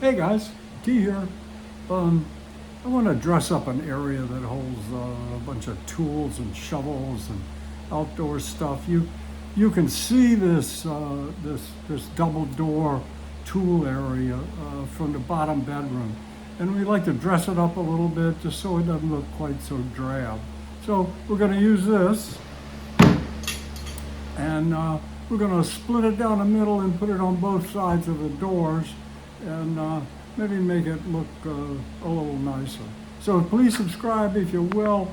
Hey guys, T here. I want to dress up an area that holds a bunch of tools and shovels and outdoor stuff. You can see this double door tool area from the bottom bedroom, and we like to dress it up a little bit just so it doesn't look quite so drab. So we're going to use this, and we're going to split it down the middle and put it on both sides of the doors, and maybe make it look a little nicer. So please subscribe if you will,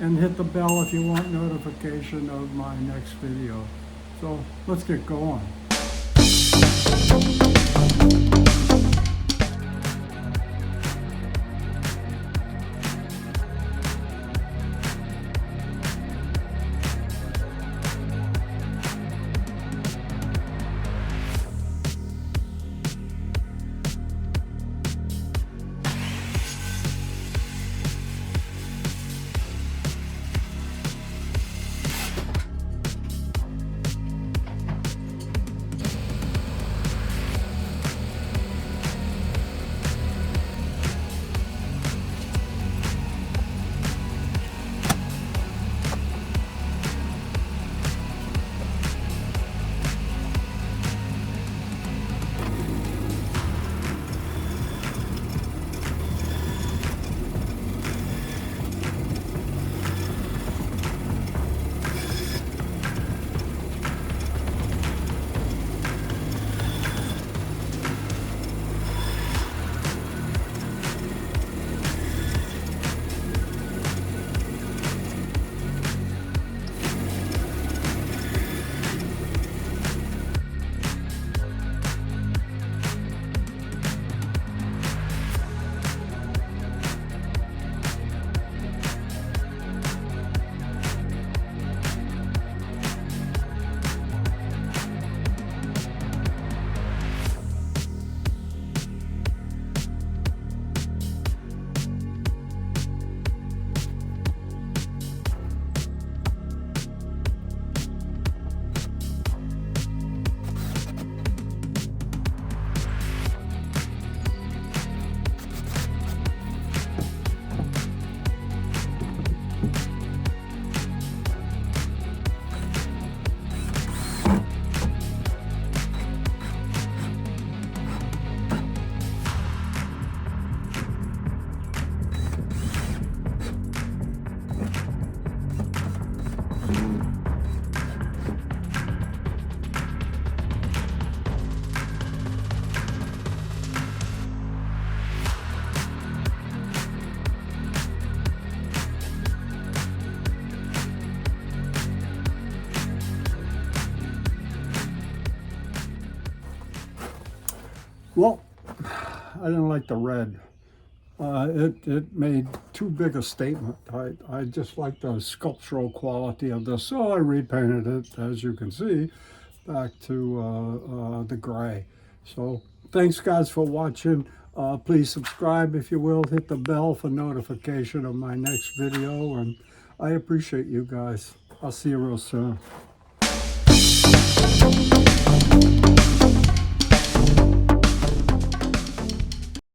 and hit the bell if you want notification of my next video. So let's get going. Well, I didn't like the red. It made too big a statement. I just like the sculptural quality of this, so I repainted it, as you can see, back to the gray. So thanks guys for watching. Please subscribe if you will. Hit the bell for notification of my next video, and I appreciate you guys. I'll see you real soon.